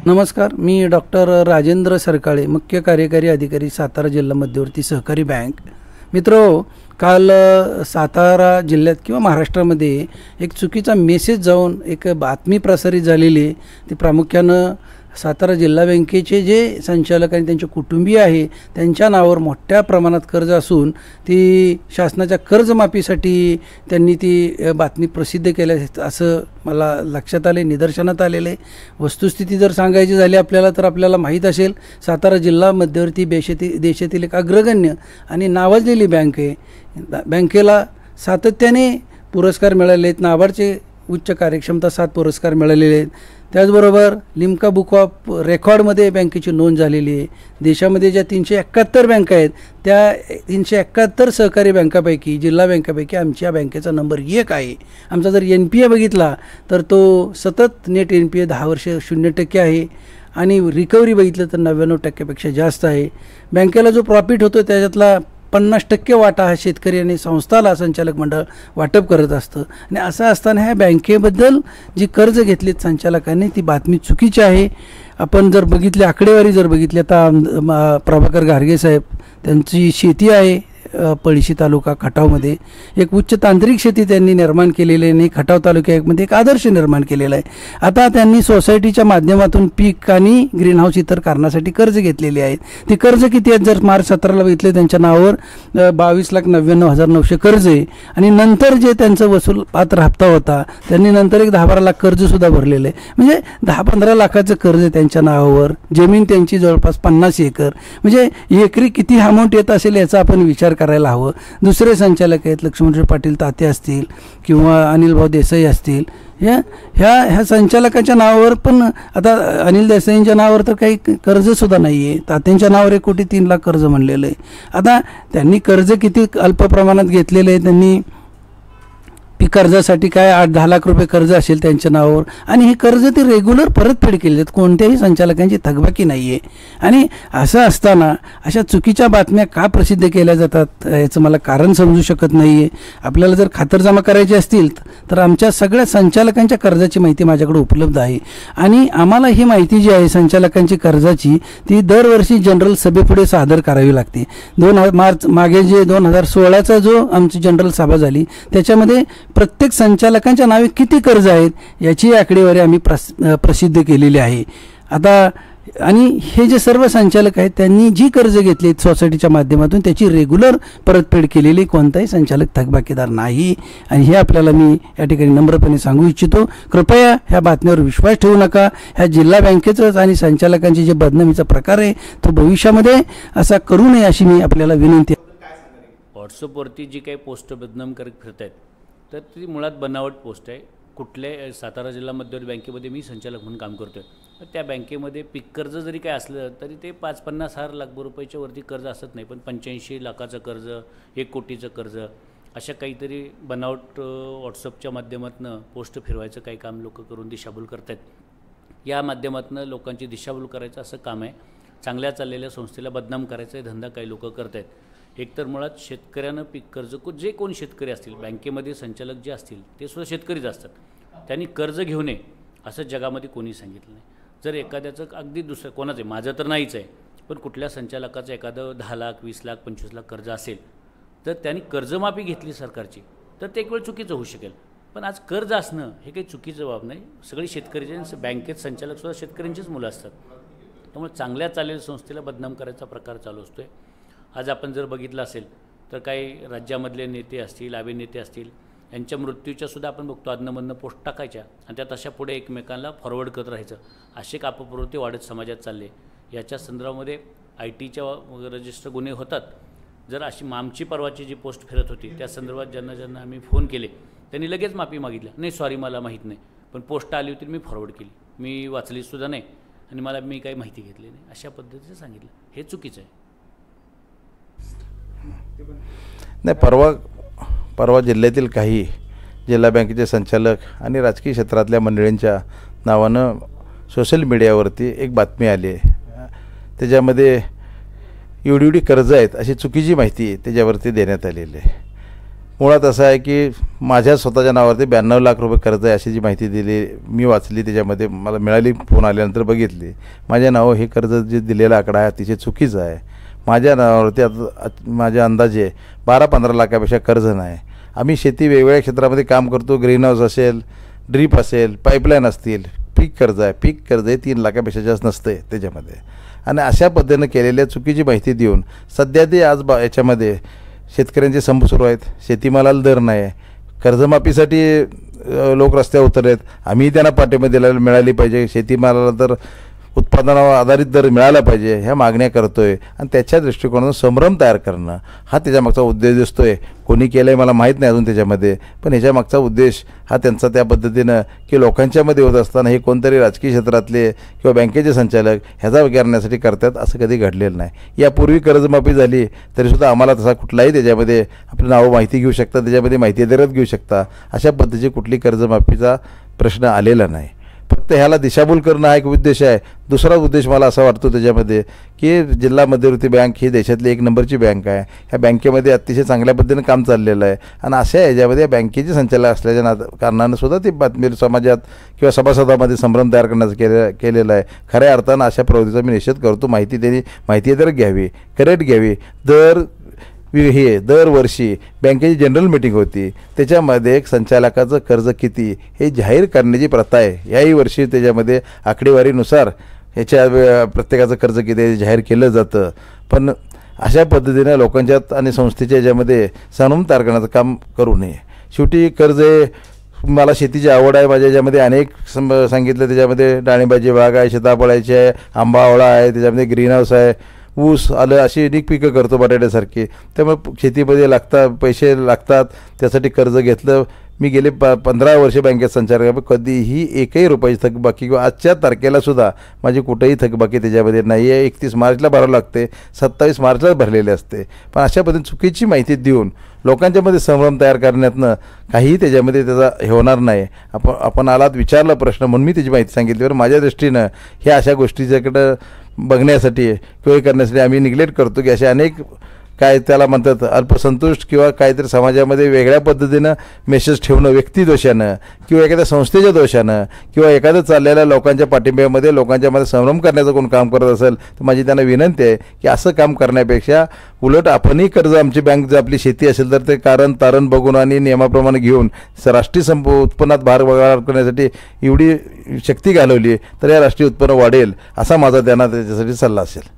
नमस्कार, मी डॉक्टर राजेंद्र सरकाळे, मुख्य कार्यकारी अधिकारी, सातारा जिल्हा मध्यवर्ती सहकारी बँक. मित्रो, काल सातारा जिल्ह्यात किंवा महाराष्ट्रामध्ये एक चुकीचा मेसेज जाऊन एक बातमी प्रसारित झालेली आहे. ती प्रामुख्यानं सातारा जिल्हा बँकेचे जे संचालक आणि त्यांचे कुटुंबीय आहे त्यांच्या नावावर मोठ्या प्रमाणात कर्ज असून ती शासनाच्या कर्जमाफीसाठी त्यांनी ती बातमी प्रसिद्ध केल्या असं मला लक्षात आले, निदर्शनात आलेलं आहे. वस्तुस्थिती जर सांगायची झाली आपल्याला तर आपल्याला माहीत असेल, सातारा जिल्हा मध्यवर्ती देशातील एक अग्रगण्य आणि नावाजलेली बँक आहे. बँकेला सातत्याने पुरस्कार मिळाले आहेत. नाबार्डचे उच्च कार्यक्षमता 7 पुरस्कार मिळालेले आहेत. त्याचबरोबर लिम्का बुक ऑफ रेकॉर्डमध्ये बँकेची नोंद झालेली आहे. देशामध्ये ज्या 371 बँका आहेत त्या 371 सहकारी बँकापैकी, जिल्हा बँकापैकी आमच्या बँकेचा नंबर 1 आहे. आमचा जर NPA बघितला तर तो सतत नेट NPA 10 वर्ष 0% आहे आणि रिकव्हरी बघितलं तर 99%पेक्षा जास्त आहे. बँकेला जो प्रॉफिट होतो त्याच्यातला 50% वाटा हा शेतकरी आणि संस्थाला संचालक मंडळ वाटप करत असतं. आणि असं असताना ह्या बँकेबद्दल जी कर्ज घेतलीत संचालकांनी ती बातमी चुकीची आहे. आपण जर बघितली, आकडेवारी जर बघितली, आता प्रभाकर घारगे साहेब त्यांची शेती आहे पळशी तालुका खटावमध्ये, एक उच्च तांत्रिक शेती त्यांनी निर्माण केलेली आहे आणि खटाव तालुक्यामध्ये एक आदर्श निर्माण केलेला आहे. आता त्यांनी सोसायटीच्या माध्यमातून पीक आणि ग्रीनहाऊस इतर कारणासाठी कर्ज घेतलेले आहेत. ती कर्ज किती आहेत जर मार्च 17ला बघितले त्यांच्या नावावर 22,99,900 कर्ज आहे. आणि नंतर जे त्यांचं वसूल पात्र हप्ता होता त्यांनी नंतर एक 10-12 लाख कर्जसुद्धा भरलेलं आहे. म्हणजे 10-15 लाखाचं कर्ज आहे त्यांच्या नावावर. जमीन त्यांची जवळपास 50 एकर. म्हणजे एकरी किती अमाऊंट येत असेल याचा आपण विचार करायला हवं. दुसरे संचालक आहेत, लक्ष्मणराव पाटील ताते असतील किंवा अनिलभाऊ देसाई असतील, ह्या संचालकाच्या नावावर पण आता अनिल देसाईंच्या नावावर तर काही कर्जसुद्धा नाही आहे. तात्यांच्या नावावर 1,03,00,000 कर्ज म्हणलेलं आहे. आता त्यांनी कर्ज किती अल्प प्रमाणात घेतलेलं आहे. त्यांनी पीक कर्जासाठी काय 8-10 लाख रुपये कर्ज असेल त्यांच्या नावावर आणि ही कर्ज ती रेग्युलर परतफेड केली आहेत. कोणत्याही संचालकांची थकबाकी नाही आहे. आणि असं असताना अशा चुकीच्या बातम्या का प्रसिद्ध केल्या जातात याचं मला कारण समजू शकत नाही आहे. आपल्याला जर खातरजमा करायची असतील तर आमच्या सगळ्या संचालकांच्या कर्जाची माहिती माझ्याकडे उपलब्ध आहे. आणि आम्हाला ही माहिती जी आहे संचालकांची कर्जाची ती दरवर्षी जनरल सभेपुढे सादर करावी लागते. मागे जे 2016चा जो आमची जनरल सभा झाली त्याच्यामध्ये प्रत्येक संचालकांच्या नावे किती कर्ज आहेत याची आकडेवारी आम्ही प्रसिद्ध केलेली आहे. आता आणि हे जे सर्व संचालक आहेत त्यांनी जी कर्ज घेतली सोसायटीच्या माध्यमातून त्याची रेग्युलर परतफेड केलेली, कोणताही संचालक थकबाकीदार नाही. आणि हे आपल्याला मी या ठिकाणी नम्रपणे सांगू इच्छितो. कृपया ह्या बातम्यावर विश्वास ठेवू नका. ह्या जिल्हा बँकेचंच आणि संचालकांचे जे बदनामीचा प्रकार आहे तो भविष्यामध्ये असा करू नये अशी मी आपल्याला विनंती. व्हॉट्सअपवरती जी काही पोस्ट बदनाम करत फिरत आहेत तर ती मुळात बनावट पोस्ट आहे. कुठल्या सातारा जिल्हा मध्यवर्ती बँकेमध्ये मी संचालक म्हणून काम करतो आहे. तर त्या बँकेमध्ये पीक कर्ज जरी काय असलं तरी ते 50-50 लाख रुपयाच्या वरती कर्ज असत नाही, पण 85 लाखाचं कर्ज, 1 कोटीचं कर्ज, अशा काहीतरी बनावट व्हॉट्सअपच्या माध्यमातून पोस्ट फिरवायचं काही काम लोक करून दिशाभूल करत आहेत. या माध्यमातून लोकांची दिशाभूल करायचं असं काम आहे. चांगल्या चाललेल्या संस्थेला बदनाम करायचा धंदा काही लोक करत आहेत. एकतर मुळात शेतकऱ्यानं पीक कर्ज, जे कोण शेतकरी असतील, बँकेमध्ये संचालक जे असतील ते सुद्धा शेतकरीच असतात, त्यांनी कर्ज घेऊ नये असं जगामध्ये कोणी सांगितलं नाही. जर एखाद्याचं अगदी दुसरं कोणाचं, माझं तर नाहीच आहे, पण कुठल्या संचालकाचं एखादं 10 लाख, 20 लाख, 25 लाख कर्ज असेल तर त्यांनी कर्जमाफी घेतली सरकारची तर ते एक वेळ चुकीचं होऊ शकेल. पण आज कर्ज असणं हे काही चुकीचं बाब नाही. सगळी शेतकरीचे बँकेत संचालकसुद्धा शेतकऱ्यांचीच मुलं असतात. त्यामुळे चांगल्या चाललेल्या संस्थेला बदनाम करायचा प्रकार चालू असतो आहे. आज आपण जर बघितलं असेल तर काही राज्यामधले नेते असतील, अभिनेते असतील, यांच्या मृत्यूच्या सुद्धा आपण बघतो अदनमधनं पोस्ट टाकायच्या आणि त्या तशा पुढे एकमेकांना फॉरवर्ड करत राहायचं. असे एक अपप्रवृत्ती वाढत समाजात चालले. याच्या संदर्भामध्ये ITच्या रजिस्टर गुन्हे होतात. जर अशी आमची परवाची जी पोस्ट फिरत होती त्या संदर्भात ज्यांना आम्ही फोन केले त्यांनी लगेच माफी मागितली. नाही सॉरी, मला माहीत नाही, पण पोस्ट आली होती मी फॉरवर्ड केली, मी वाचलीसुद्धा नाही आणि मी काही माहिती घेतली नाही, अशा पद्धतीचं सांगितलं. हे चुकीचं आहे. नाही, परवा जिल्ह्यातील काही जिल्हा बँकेचे संचालक आणि राजकीय क्षेत्रातल्या मंडळींच्या नावानं सोशल मीडियावरती एक बातमी आली आहे. त्याच्यामध्ये एवढी कर्ज आहेत अशी चुकीची माहिती त्याच्यावरती देण्यात आलेली आहे. मुळात असं आहे की माझ्या स्वतःच्या नावावरती 92 लाख रुपये कर्ज आहे अशी जी माहिती दिली मी वाचली, त्याच्यामध्ये मला मिळाली, फोन आल्यानंतर बघितली. माझ्या नावावर हे कर्ज जे दिलेला आकडा आहे अतिशय चुकीचा आहे. माझ्या नावावरती आता माझ्या अंदाजे 12-15 लाखापेक्षा कर्ज नाही. आम्ही शेती वेगवेगळ्या क्षेत्रामध्ये काम करतो. ग्रीन हाऊस असेल, ड्रीप असेल, पाईपलाईन असतील, पीक कर्ज आहे. पीक कर्ज हे 3 लाखापेक्षा जास्त नसते त्याच्यामध्ये. आणि अशा पद्धतीनं केलेल्या चुकीची माहिती देऊन सध्या ते आज याच्यामध्ये शेतकऱ्यांचे संप सुरू आहेत. शेतीमालाला दर नाही आहे. कर्जमाफीसाठी लोक रस्त्यावर उतरलेत. आम्ही त्यांना पाठिंबा दिला मिळाली पाहिजे. शेतीमालाला तर उत्पादनावर आधारित दर मिळाला पाहिजे ह्या मागण्या करतो आहे. आणि त्याच्या दृष्टिकोनातून संभ्रम तयार करणं हा त्याच्यामागचा उद्देश दिसतो आहे. कोणी केलं आहे मला माहीत नाही अजून त्याच्यामध्ये, पण ह्याच्यामागचा उद्देश हा त्यांचा त्या पद्धतीनं की लोकांच्यामध्ये होत असताना हे कोणतरी राजकीय क्षेत्रातले किंवा बँकेचे संचालक ह्याचा करण्यासाठी करतात असं कधी घडलेलं नाही. यापूर्वी कर्जमाफी झाली तरीसुद्धा आम्हाला तसा कुठलाही त्याच्यामध्ये आपली नावं माहिती घेऊ शकता, त्याच्यामध्ये माहिती देत घेऊ शकता, अशा पद्धतीची कुठली कर्जमाफीचा प्रश्न आलेला नाही. फक्त ह्याला दिशाभूल करणं हा एक उद्देश आहे. दुसरा उद्देश मला असा वाटतो त्याच्यामध्ये की जिल्हा मध्यवर्ती बँक ही देशातली 1 नंबरची बँक आहे. ह्या बँकेमध्ये अतिशय चांगल्या पद्धतीनं काम चाललेलं आहे. आणि अशा ह्याच्यामध्ये बँकेचे संचालक असल्याच्या कारणानं सुद्धा ती बातमी समाजात किंवा सभासदामध्ये संभ्रम तयार करण्याचं केलेलं आहे. खऱ्या अर्थानं अशा प्रवृत्तीचा मी निषेध करतो. माहिती तर घ्यावी, करेक्ट घ्यावी. दरवर्षी बँकेची जनरल मीटिंग होती, त्याच्यामध्ये एक संचालकाचं कर्ज किती हे जाहीर करण्याची प्रथा आहे. याही वर्षी त्याच्यामध्ये आकडेवारीनुसार ह्याच्या प्रत्येकाचं कर्ज किती हे जाहीर केलं जातं. पण अशा पद्धतीने लोकांच्यात आणि संस्थेच्या ह्याच्यामध्ये संभ्रम तयार करण्याचं काम करू नये. शेवटी कर्ज मला शेतीची आवड आहे. माझ्या याच्यामध्ये अनेक सांगितलं, त्याच्यामध्ये डाळिंबाची बाग आहे, सीताफळाची आहे, आंबा आवळा आहे, त्याच्यामध्ये ग्रीन हाऊस आहे, ऊस आलं, अशी अनेक पिकं करतो बटाट्यासारखी. त्यामुळे शेतीमध्ये पैसे लागतात, त्यासाठी कर्ज घेतलं. मी गेले 15 वर्षे बँकेत संचालक, कधीही एकही रुपयाची थकबाकी किंवा आजच्या तारखेलासुद्धा माझी कुठेही थकबाकी त्याच्यामध्ये नाही आहे. 31 मार्चला भरावं लागते, 27 मार्चला भरलेले असते. पण अशा पद्धतीने चुकीची माहिती देऊन लोकांच्यामध्ये संभ्रम तयार करण्यातनं काहीही त्याच्यामध्ये त्याचा हे होणार नाही. आपण आलात विचारला प्रश्न म्हणून मी त्याची माहिती सांगितली. बरं, माझ्या दृष्टीनं ह्या अशा गोष्टीच्याकडं बघण्यासाठी किंवा करण्यासाठी आम्ही निग्लेक्ट करतो की असे अनेक काय त्याला म्हणतात अल्पसंतुष्ट किंवा काहीतरी समाजामध्ये वेगळ्या पद्धतीनं मेसेज ठेवणं व्यक्तिदोषानं किंवा एखाद्या संस्थेच्या दोषानं किंवा एखादं चाललेल्या लोकांच्या पाठिंब्यामध्ये लोकांच्यामध्ये संभ्रम करण्याचं कोण काम करत असेल तर माझी त्यांना विनंती आहे की असं काम करण्यापेक्षा उलट आपणही कर्ज आमची बँक जर आपली शेती असेल तर ते तारण बघून आणि नियमाप्रमाणे घेऊन राष्ट्रीय उत्पन्नात भार करण्यासाठी एवढी शक्ती घालवली तर या राष्ट्रीय उत्पन्न वाढेल असा माझा त्यांना त्याच्यासाठी सल्ला असेल.